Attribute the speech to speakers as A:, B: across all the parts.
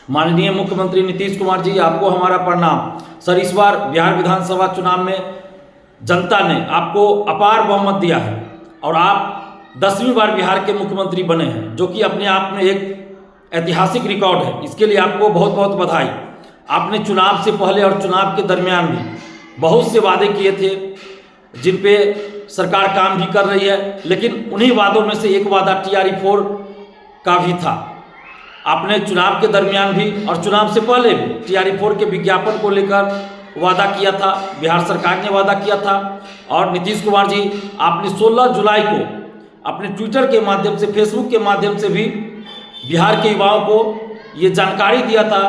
A: माननीय मुख्यमंत्री नीतीश कुमार जी, आपको हमारा प्रणाम। सर, इस बार बिहार विधानसभा चुनाव में जनता ने आपको अपार बहुमत दिया है और आप 10वीं बार बिहार के मुख्यमंत्री बने हैं, जो कि अपने आप में एक ऐतिहासिक रिकॉर्ड है। इसके लिए आपको बहुत बहुत बधाई। आपने चुनाव से पहले और चुनाव के दरमियान भी बहुत से वादे किए थे जिन पे सरकार काम भी कर रही है, लेकिन उन्हीं वादों में से एक वादा TRE-4 का भी था। आपने चुनाव के दरमियान भी और चुनाव से पहले भी TRE-4 के विज्ञापन को लेकर वादा किया था, बिहार सरकार ने वादा किया था। और नीतीश कुमार जी, आपने 16 जुलाई को अपने ट्विटर के माध्यम से, फेसबुक के माध्यम से भी बिहार के युवाओं को ये जानकारी दिया था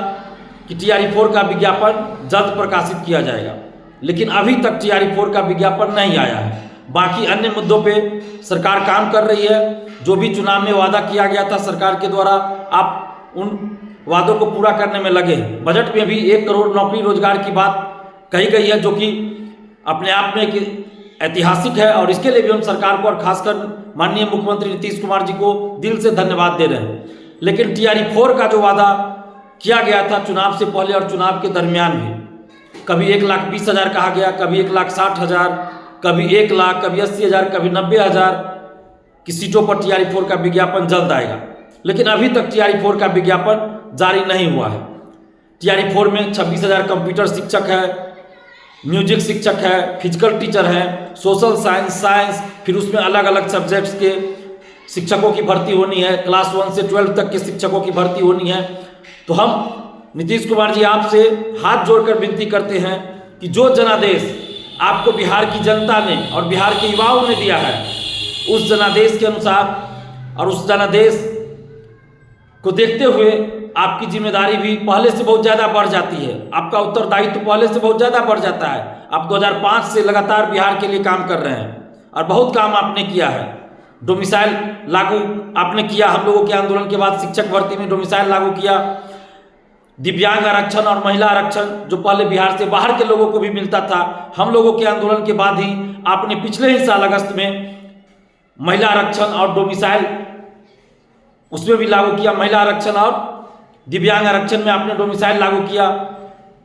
A: कि TRE-4 का विज्ञापन जल्द प्रकाशित किया जाएगा, लेकिन अभी तक TRE-4 का विज्ञापन नहीं आया है। बाकी अन्य मुद्दों पे सरकार काम कर रही है। जो भी चुनाव में वादा किया गया था सरकार के द्वारा, आप उन वादों को पूरा करने में लगे हैं। बजट में भी 1 करोड़ नौकरी रोजगार की बात कही गई है, जो कि अपने आप में एक ऐतिहासिक है और इसके लिए भी हम सरकार को और खासकर माननीय मुख्यमंत्री नीतीश कुमार जी को दिल से धन्यवाद दे रहे हैं। लेकिन TRE-4 का जो वादा किया गया था चुनाव से पहले और चुनाव के दरमियान भी, कभी 1,20,000 कहा गया, कभी 1,60,000, कभी 1 लाख, कभी 80,000, कभी 90,000 की सीटों पर TRE-4 का विज्ञापन जल्द आएगा, लेकिन अभी तक TRE-4 का विज्ञापन जारी नहीं हुआ है। TRE-4 में 26,000 कंप्यूटर शिक्षक है, म्यूजिक शिक्षक है, फिजिकल टीचर है, सोशल साइंस, फिर उसमें अलग अलग सब्जेक्ट्स के शिक्षकों की भर्ती होनी है, क्लास 1 से 12 तक के शिक्षकों की भर्ती होनी है। तो हम नीतीश कुमार जी आपसे हाथ जोड़कर विनती करते हैं कि जो जनादेश आपको बिहार की जनता ने और बिहार के युवाओं ने दिया है, उस जनादेश के अनुसार और उस जनादेश को देखते हुए आपकी जिम्मेदारी भी पहले से बहुत ज़्यादा बढ़ जाती है, आपका उत्तरदायित्व पहले से बहुत ज़्यादा बढ़ जाता है। आप 2005 से लगातार बिहार के लिए काम कर रहे हैं और बहुत काम आपने किया है। डोमिसाइल लागू आपने किया, हम लोगों के आंदोलन के बाद शिक्षक भर्ती में डोमिसाइल लागू किया। दिव्यांग आरक्षण और महिला आरक्षण जो पहले बिहार से बाहर के लोगों को भी मिलता था, हम लोगों के आंदोलन के बाद ही आपने पिछले ही साल अगस्त में महिला आरक्षण और डोमिसाइल उसमें भी लागू किया। महिला आरक्षण और दिव्यांग आरक्षण में आपने डोमिसाइल लागू किया।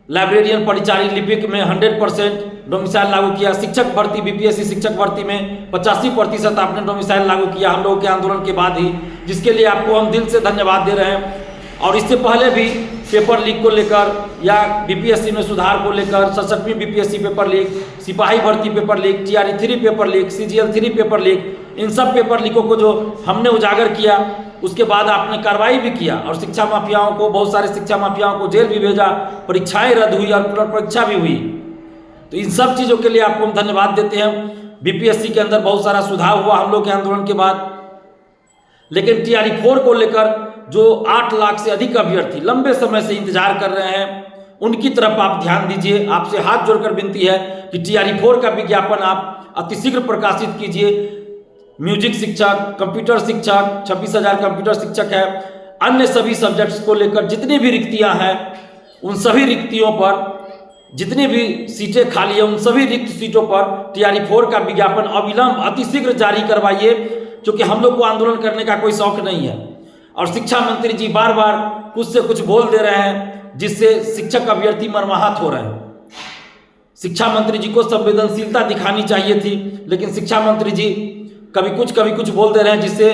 A: लाइब्रेरियन परिचारी लिपिक में 100% डोमिसाइल लागू किया। शिक्षक भर्ती BPSC शिक्षक भर्ती में 85% आपने डोमिसाइल लागू किया हम लोगों के आंदोलन के बाद ही, जिसके लिए आपको हम दिल से धन्यवाद दे रहे हैं। और इससे पहले भी पेपर लीक को लेकर या BPSC में सुधार को लेकर 67वीं BPSC पेपर लीक, सिपाही भर्ती paper leak, TRE-3 paper leak, CGL-3 paper leak, इन सब पेपर लीकों को जो हमने उजागर किया, उसके बाद आपने कार्रवाई भी किया और शिक्षा माफियाओं को, बहुत सारे शिक्षा माफियाओं को जेल भी भेजा, परीक्षाएं रद्द हुई और पुनर्परीक्षा भी हुई। तो इन सब चीज़ों के लिए आपको हम धन्यवाद देते हैं। BPSC के अंदर बहुत सारा सुधार हुआ हम लोग के आंदोलन के बाद। लेकिन TRE-4 को लेकर जो 8 लाख से अधिक अभ्यर्थी लंबे समय से इंतजार कर रहे हैं, उनकी तरफ आप ध्यान दीजिए। आपसे हाथ जोड़कर विनती है कि TRE-4 का विज्ञापन आप अतिशीघ्र प्रकाशित कीजिए। म्यूजिक शिक्षक, कंप्यूटर शिक्षक, 26,000 कंप्यूटर शिक्षक है, अन्य सभी सब्जेक्ट्स को लेकर जितनी भी रिक्तियां हैं, उन सभी रिक्तियों पर जितनी भी सीटें खाली हैं, उन सभी रिक्त सीटों पर TRE-4 का विज्ञापन अविलंब अतिशीघ्र जारी करवाइए, क्योंकि हम लोग को आंदोलन करने का कोई शौक नहीं है। और शिक्षा मंत्री जी बार बार कुछ से कुछ बोल दे रहे हैं, जिससे शिक्षक अभ्यर्थी मर्माहत हो रहे हैं। शिक्षा मंत्री जी को संवेदनशीलता दिखानी चाहिए थी, लेकिन शिक्षा मंत्री जी कभी कुछ बोल दे रहे हैं, जिससे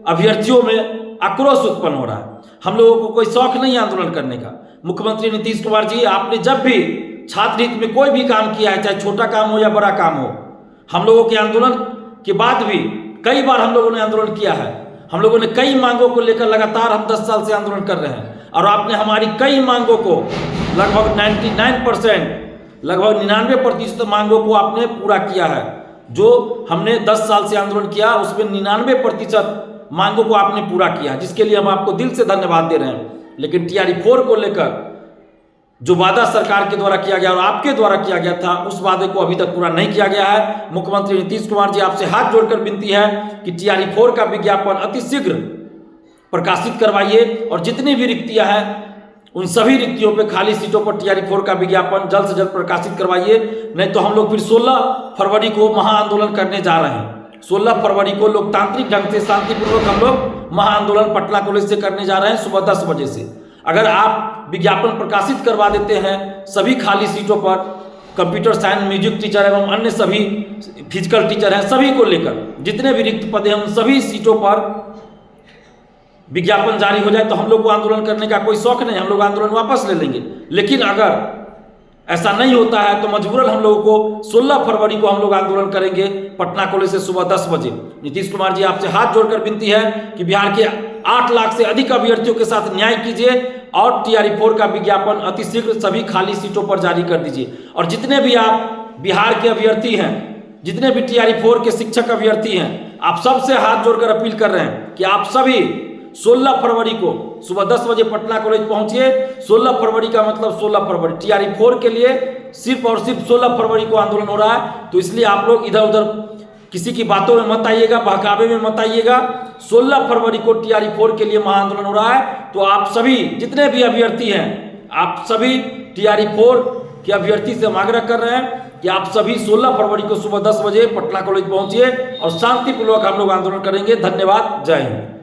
A: अभ्यर्थियों में आक्रोश उत्पन्न हो रहा है। हम लोगों को कोई शौक नहीं है आंदोलन करने का। मुख्यमंत्री नीतीश कुमार जी, आपने जब भी छात्र हित में कोई भी काम किया है, चाहे छोटा काम हो या बड़ा काम हो, हम लोगों के आंदोलन के बाद भी कई बार हम लोगों ने आंदोलन किया है। हम लोगों ने कई मांगों को लेकर लगातार हम 10 साल से आंदोलन कर रहे हैं और आपने हमारी कई मांगों को लगभग 99%, लगभग 99% मांगों को आपने पूरा किया है। जो हमने 10 साल से आंदोलन किया, उसमें 99% मांगों को आपने पूरा किया, जिसके लिए हम आपको दिल से धन्यवाद दे रहे हैं। लेकिन TRE-4 को लेकर जो वादा सरकार के द्वारा किया गया और आपके द्वारा किया गया था, उस वादे को अभी तक पूरा नहीं किया गया है। मुख्यमंत्री नीतीश कुमार जी, आपसे हाथ जोड़कर विनती है कि TRE-4 का विज्ञापन अतिशीघ्र प्रकाशित करवाइए और जितनी भी रिक्तियां हैं, उन सभी रिक्तियों पे खाली सीटों पर TRE-4 का विज्ञापन जल्द से जल्द प्रकाशित करवाइए। नहीं तो हम लोग फिर 16 फरवरी को महाआंदोलन करने जा रहे हैं। 16 फरवरी को लोकतांत्रिक ढंग से शांतिपूर्वक हम लोग महाआंदोलन पटना कॉलेज से करने जा रहे हैं सुबह 10 बजे से। अगर आप विज्ञापन प्रकाशित करवा देते हैं सभी खाली सीटों पर, कंप्यूटर साइंस, म्यूजिक टीचर एवं अन्य सभी फिजिकल टीचर हैं, सभी को लेकर जितने भी रिक्त पद हैं उन सभी सीटों पर विज्ञापन जारी हो जाए तो हम लोग को आंदोलन करने का कोई शौक नहीं, हम लोग आंदोलन वापस ले लेंगे। लेकिन अगर ऐसा नहीं होता है तो मजबूरन हम लोगों को 16 फरवरी को हम लोग आंदोलन करेंगे पटना कॉलेज से सुबह 10 बजे। नीतीश कुमार जी आपसे हाथ जोड़कर विनती है कि बिहार के 8 लाख से अधिक अभ्यर्थियों के साथ न्याय कीजिए और TRE-4 का विज्ञापन अतिशीघ्र सभी खाली सीटों पर जारी कर दीजिए। और जितने भी आप बिहार के अभ्यर्थी हैं, जितने भी TRE-4 के शिक्षक अभ्यर्थी हैं, आप सबसे हाथ जोड़कर अपील कर रहे हैं कि आप सभी 16 फरवरी को सुबह 10 बजे पटना कॉलेज पहुंचिए। 16 फरवरी का मतलब 16 फरवरी TRE-4 के लिए सिर्फ और सिर्फ 16 फरवरी को आंदोलन हो रहा है। तो इसलिए आप लोग इधर उधर किसी की बातों में मत आइएगा, बहकावे में मत आइएगा। 16 फरवरी को TRE-4 के लिए महाआंदोलन हो रहा है। तो आप सभी जितने भी अभ्यर्थी हैं, आप सभी TRE-4 के अभ्यर्थी से हम आग्रह कर रहे हैं कि आप सभी 16 फरवरी को सुबह 10 बजे पटना कॉलेज पहुंचिए और शांतिपूर्वक हम लोग आंदोलन करेंगे। धन्यवाद, जय हिंद।